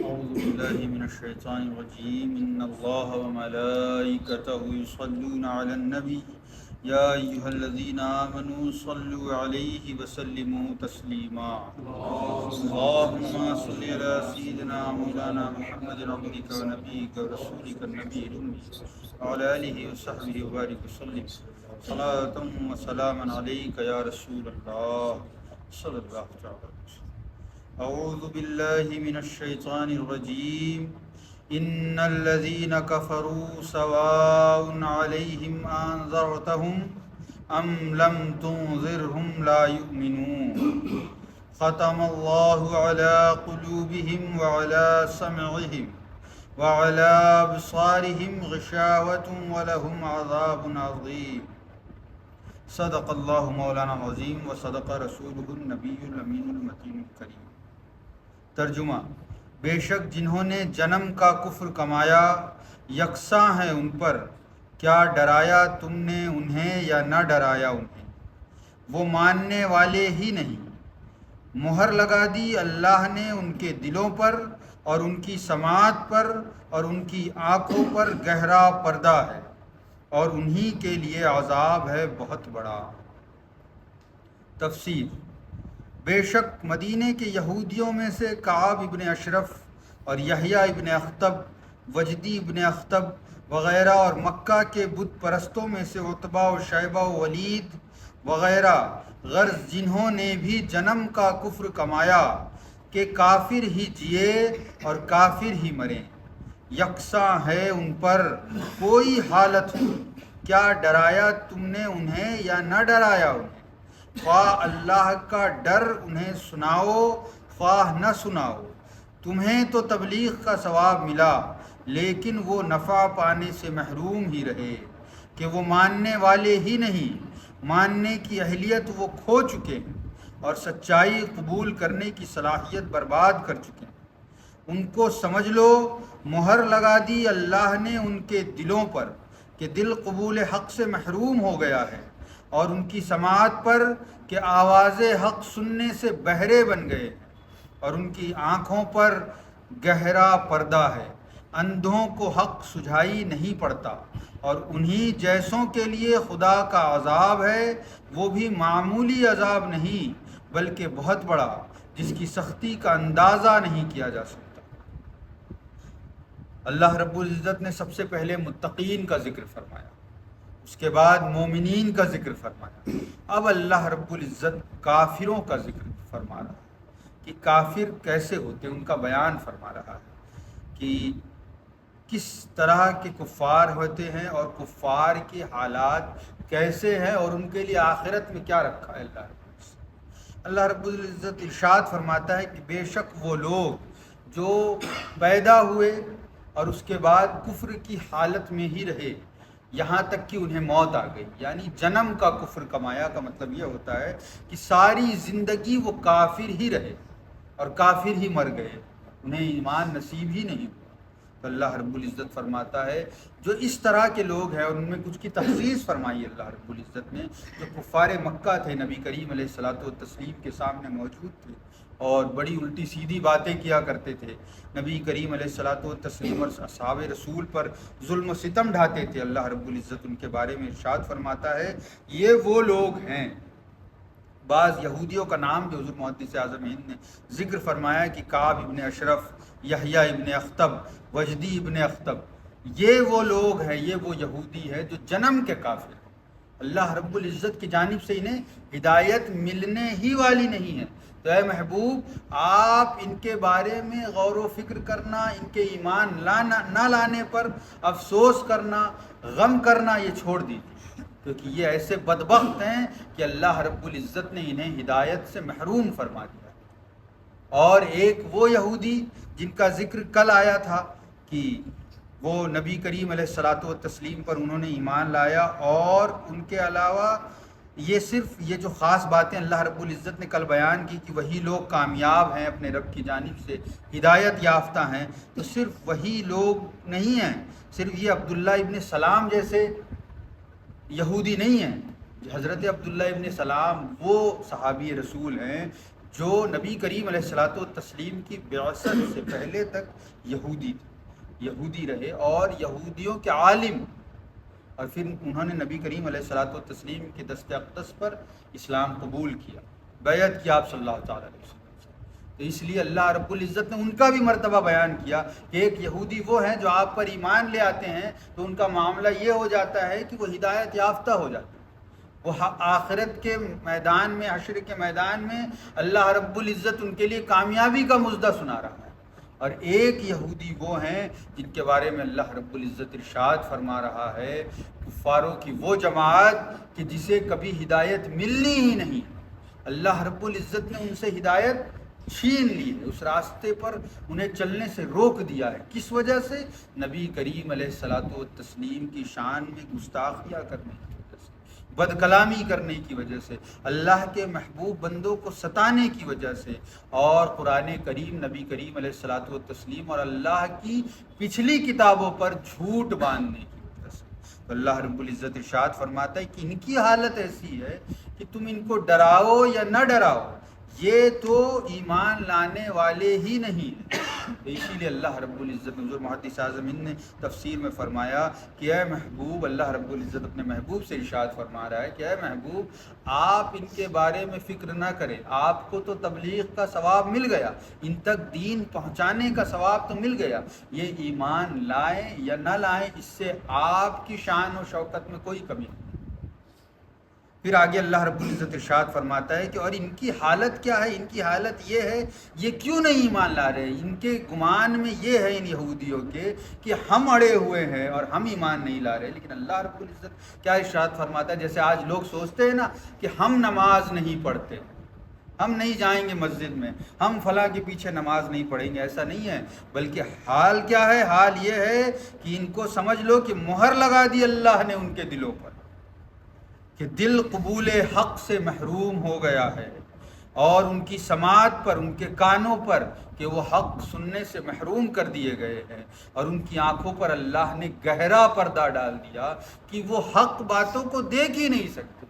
أعوذ بالله من الشيطان الرجيم إن الله وملائكته يصلون على النبي يا أيها الذين آمنوا صلوا عليه وسلموا تسليما اللهم صل على سيدنا مولانا محمد عبدك ونبيك ورسولك النبي الأمي وعلى آله وصحبه وبارك وسلم صلاة وسلاما عليك يا رسول الله صلى الله عليه وسلم. اعوذ باللہ من الشیطان الرجیم ان الذین کفروا سواء علیہم انذرتہم ام لم تنذرہم لا یؤمنون ختم اللہ علی قلوبہم وعلی سمعہم وعلی ابصارہم غشاوۃ ولہم عذاب عظیم. صدق اللہ مولانا العظیم وصدق رسولہ النبی الامین المتین الکریم. ترجمہ: بے شک جنہوں نے جنم کا کفر کمایا یکساں ہے ان پر، کیا ڈرایا تم نے انہیں یا نہ ڈرایا انہیں، وہ ماننے والے ہی نہیں. مہر لگا دی اللہ نے ان کے دلوں پر اور ان کی سماعت پر اور ان کی آنکھوں پر گہرا پردہ ہے اور انہی کے لیے عذاب ہے بہت بڑا. تفسیر: بے شک مدینے کے یہودیوں میں سے کعب ابن اشرف اور یحییٰ ابن اخطب، وجدی ابن اخطب وغیرہ، اور مکہ کے بت پرستوں میں سے عتبہ و شیبہ و ولید وغیرہ، غرض جنہوں نے بھی جنم کا کفر کمایا کہ کافر ہی جیے اور کافر ہی مریں، یکساں ہے ان پر کوئی حالت ہو. کیا ڈرایا تم نے انہیں یا نہ ڈرایا انہیں، خواہ اللہ کا ڈر انہیں سناؤ خواہ نہ سناؤ. تمہیں تو تبلیغ کا ثواب ملا لیکن وہ نفع پانے سے محروم ہی رہے کہ وہ ماننے والے ہی نہیں، ماننے کی اہلیت وہ کھو چکے ہیں اور سچائی قبول کرنے کی صلاحیت برباد کر چکے ہیں. ان کو سمجھ لو مہر لگا دی اللہ نے ان کے دلوں پر کہ دل قبول حق سے محروم ہو گیا ہے، اور ان کی سماعت پر کہ آواز حق سننے سے بہرے بن گئے ہیں، اور ان کی آنکھوں پر گہرا پردہ ہے. اندھوں کو حق سجھائی نہیں پڑتا، اور انہی جیسوں کے لیے خدا کا عذاب ہے، وہ بھی معمولی عذاب نہیں بلکہ بہت بڑا، جس کی سختی کا اندازہ نہیں کیا جا سکتا. اللہ رب العزت نے سب سے پہلے متقین کا ذکر فرمایا، اس کے بعد مومنین کا ذکر فرمایا. اب اللہ رب العزت کافروں کا ذکر فرما رہا ہے کہ کافر کیسے ہوتے ہیں، ان کا بیان فرما رہا ہے کہ کس طرح کے کفار ہوتے ہیں اور کفار کے حالات کیسے ہیں اور ان کے لیے آخرت میں کیا رکھا ہے اللہ رب العزت. اللہ رب العزت ارشاد فرماتا ہے کہ بے شک وہ لوگ جو پیدا ہوئے اور اس کے بعد کفر کی حالت میں ہی رہے یہاں تک کہ انہیں موت آ گئی، یعنی جنم کا کفر کمایا کا مطلب یہ ہوتا ہے کہ ساری زندگی وہ کافر ہی رہے اور کافر ہی مر گئے، انہیں ایمان نصیب ہی نہیں ہوا. تو اللہ رب العزت فرماتا ہے جو اس طرح کے لوگ ہیں، اور ان میں کچھ کی تخصیص فرمائی اللہ رب العزت نے، جو کفار مکہ تھے، نبی کریم علیہ الصلاۃ والتسلیم کے سامنے موجود تھے اور بڑی الٹی سیدھی باتیں کیا کرتے تھے، نبی کریم علیہ الصلاۃ والتسلیم اور اصحاب رسول پر ظلم و ستم ڈھاتے تھے. اللہ رب العزت ان کے بارے میں ارشاد فرماتا ہے یہ وہ لوگ ہیں. بعض یہودیوں کا نام بھی حضور محدث اعظم ہند نے ذکر فرمایا کہ کعب ابن اشرف، یحییٰ ابن اخطب، وجدی ابن اخطب، یہ وہ لوگ ہیں، یہ وہ یہودی ہے جو جنم کے کافر ہیں. اللہ رب العزت کی جانب سے انہیں ہدایت ملنے ہی والی نہیں ہے. تو اے محبوب، آپ ان کے بارے میں غور و فکر کرنا، ان کے ایمان نہ لانے پر افسوس کرنا، غم کرنا یہ چھوڑ دیجیے، کیونکہ یہ ایسے بدبخت ہیں کہ اللہ رب العزت نے انہیں ہدایت سے محروم فرما دیا. اور ایک وہ یہودی جن کا ذکر کل آیا تھا کہ وہ نبی کریم علیہ الصلاۃ والتسلیم پر انہوں نے ایمان لایا، اور ان کے علاوہ یہ صرف یہ جو خاص باتیں اللہ رب العزت نے کل بیان کی کہ وہی لوگ کامیاب ہیں، اپنے رب کی جانب سے ہدایت یافتہ ہیں، تو صرف وہی لوگ نہیں ہیں، صرف یہ عبداللہ ابن سلام جیسے یہودی نہیں ہیں. حضرت عبداللہ ابن سلام وہ صحابی رسول ہیں جو نبی کریم علیہ الصلوۃ والتسلیم کی بعثت سے پہلے تک یہودی تھے، یہودی رہے اور یہودیوں کے عالم، اور پھر انہوں نے نبی کریم علیہ الصلوۃ والتسلیم کے دست اقدس پر اسلام قبول کیا، بیعت کیا آپ صلی اللہ تعالیٰ علیہ وسلم سے۔ تو اس لیے اللہ رب العزت نے ان کا بھی مرتبہ بیان کیا کہ ایک یہودی وہ ہیں جو آپ پر ایمان لے آتے ہیں تو ان کا معاملہ یہ ہو جاتا ہے کہ وہ ہدایت یافتہ ہو جاتے ہیں، وہ آخرت کے میدان میں، حشر کے میدان میں اللہ رب العزت ان کے لیے کامیابی کا مژدہ سنا رہا ہے۔ اور ایک یہودی وہ ہیں جن کے بارے میں اللہ رب العزت ارشاد فرما رہا ہے، کفاروں کی وہ جماعت کہ جسے کبھی ہدایت ملنی ہی نہیں، اللہ رب العزت نے ان سے ہدایت چھین لی ہے، اس راستے پر انہیں چلنے سے روک دیا ہے۔ کس وجہ سے؟ نبی کریم علیہ الصلوۃ والتسلیم کی شان میں گستاخیاں کرنے کی وجہ سے، بد کلامی کرنے کی وجہ سے، اللہ کے محبوب بندوں کو ستانے کی وجہ سے، اور قرآن کریم، نبی کریم علیہ الصلوۃ والتسلیم اور اللہ کی پچھلی کتابوں پر جھوٹ باندھنے کی وجہ سے۔ تو اللہ رب العزت ارشاد فرماتا ہے کہ ان کی حالت ایسی ہے کہ تم ان کو ڈراؤ یا نہ ڈراؤ، یہ تو ایمان لانے والے ہی نہیں ہیں۔ تو اسی لیے اللہ رب العزت نے، جو محدث اعظم نے تفسیر میں فرمایا کہ اے محبوب، اللہ رب العزت اپنے محبوب سے ارشاد فرما رہا ہے کہ اے محبوب، آپ ان کے بارے میں فکر نہ کریں، آپ کو تو تبلیغ کا ثواب مل گیا، ان تک دین پہنچانے کا ثواب تو مل گیا، یہ ایمان لائیں یا نہ لائیں اس سے آپ کی شان و شوکت میں کوئی کمی نہیں۔ پھر آگے اللہ رب العزت ارشاد فرماتا ہے کہ اور ان کی حالت کیا ہے؟ ان کی حالت یہ ہے، یہ کیوں نہیں ایمان لا رہے؟ ان کے گمان میں یہ ہے ان یہودیوں کے کہ ہم اڑے ہوئے ہیں اور ہم ایمان نہیں لا رہے، لیکن اللہ رب العزت کیا ارشاد فرماتا ہے؟ جیسے آج لوگ سوچتے ہیں نا کہ ہم نماز نہیں پڑھتے، ہم نہیں جائیں گے مسجد میں، ہم فلاں کے پیچھے نماز نہیں پڑھیں گے، ایسا نہیں ہے، بلکہ حال کیا ہے؟ حال یہ ہے کہ ان کو سمجھ لو کہ مہر لگا دی اللہ نے ان کے دلوں پر، کہ دل قبول حق سے محروم ہو گیا ہے، اور ان کی سماعت پر، ان کے کانوں پر کہ وہ حق سننے سے محروم کر دیے گئے ہیں، اور ان کی آنکھوں پر اللہ نے گہرا پردہ ڈال دیا کہ وہ حق باتوں کو دیکھ ہی نہیں سکتے،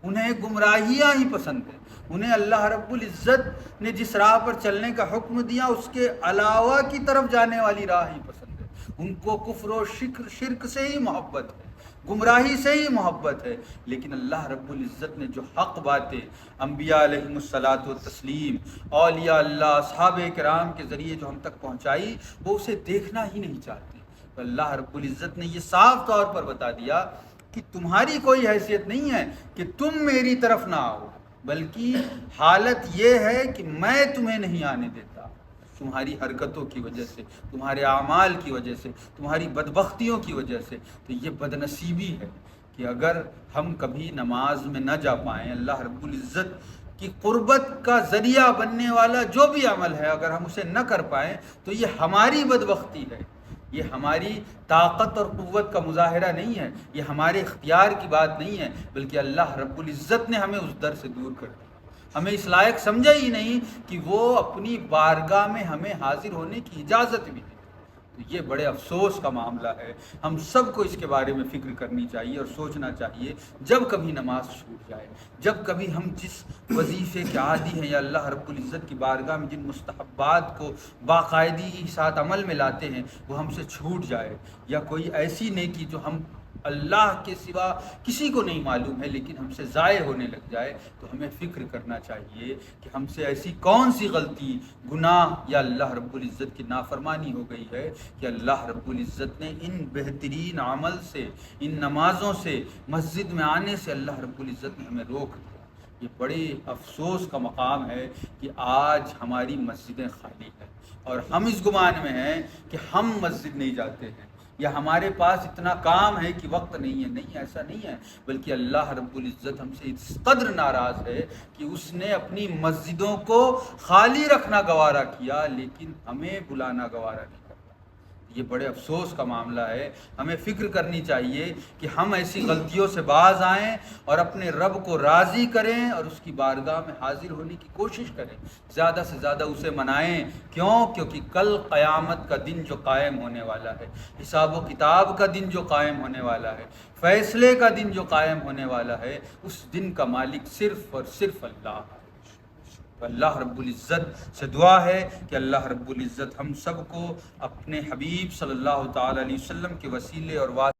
انہیں گمراہیاں ہی پسند ہیں، انہیں اللہ رب العزت نے جس راہ پر چلنے کا حکم دیا اس کے علاوہ کی طرف جانے والی راہ ہی پسند ہے، ان کو کفر و شرک سے ہی محبت ہے، گمراہی سے ہی محبت ہے۔ لیکن اللہ رب العزت نے جو حق باتیں انبیاء علیہم الصلاۃ والتسلیم، اولیاء اللہ، اصحاب کرام کے ذریعے جو ہم تک پہنچائی، وہ اسے دیکھنا ہی نہیں چاہتے۔ تو اللہ رب العزت نے یہ صاف طور پر بتا دیا کہ تمہاری کوئی حیثیت نہیں ہے کہ تم میری طرف نہ آؤ، بلکہ حالت یہ ہے کہ میں تمہیں نہیں آنے دیتا، تمہاری حرکتوں کی وجہ سے، تمہارے اعمال کی وجہ سے، تمہاری بدبختیوں کی وجہ سے۔ تو یہ بدنصیبی ہے کہ اگر ہم کبھی نماز میں نہ جا پائیں، اللہ رب العزت کی قربت کا ذریعہ بننے والا جو بھی عمل ہے اگر ہم اسے نہ کر پائیں تو یہ ہماری بدبختی ہے، یہ ہماری طاقت اور قوت کا مظاہرہ نہیں ہے، یہ ہمارے اختیار کی بات نہیں ہے، بلکہ اللہ رب العزت نے ہمیں اس در سے دور کر دیا، ہمیں اس لائق سمجھا ہی نہیں کہ وہ اپنی بارگاہ میں ہمیں حاضر ہونے کی اجازت بھی دے۔ تو یہ بڑے افسوس کا معاملہ ہے، ہم سب کو اس کے بارے میں فکر کرنی چاہیے اور سوچنا چاہیے، جب کبھی نماز چھوٹ جائے، جب کبھی ہم جس وظیفے کے عادی ہیں یا اللہ رب العزت کی بارگاہ میں جن مستحبات کو باقاعدگی کے ساتھ عمل میں لاتے ہیں وہ ہم سے چھوٹ جائے، یا کوئی ایسی نیکی جو ہم اللہ کے سوا کسی کو نہیں معلوم ہے لیکن ہم سے ضائع ہونے لگ جائے، تو ہمیں فکر کرنا چاہیے کہ ہم سے ایسی کون سی غلطی، گناہ یا اللہ رب العزت کی نافرمانی ہو گئی ہے کہ اللہ رب العزت نے ان بہترین عمل سے، ان نمازوں سے، مسجد میں آنے سے اللہ رب العزت نے ہمیں روک دیا۔ یہ بڑے افسوس کا مقام ہے کہ آج ہماری مسجدیں خالی ہیں اور ہم اس گمان میں ہیں کہ ہم مسجد نہیں جاتے ہیں یا ہمارے پاس اتنا کام ہے کہ وقت نہیں ہے۔ نہیں، ایسا نہیں ہے، بلکہ اللہ رب العزت ہم سے اس قدر ناراض ہے کہ اس نے اپنی مسجدوں کو خالی رکھنا گوارا کیا لیکن ہمیں بلانا گوارا نہیں کرتا۔ یہ بڑے افسوس کا معاملہ ہے، ہمیں فکر کرنی چاہیے کہ ہم ایسی غلطیوں سے باز آئیں اور اپنے رب کو راضی کریں اور اس کی بارگاہ میں حاضر ہونے کی کوشش کریں، زیادہ سے زیادہ اسے منائیں۔ کیونکہ کل قیامت کا دن جو قائم ہونے والا ہے، حساب و کتاب کا دن جو قائم ہونے والا ہے، فیصلے کا دن جو قائم ہونے والا ہے، اس دن کا مالک صرف اور صرف اللہ ہے۔ تو اللہ رب العزت سے دعا ہے کہ اللہ رب العزت ہم سب کو اپنے حبیب صلی اللہ تعالی علیہ وسلم کے وسیلے اور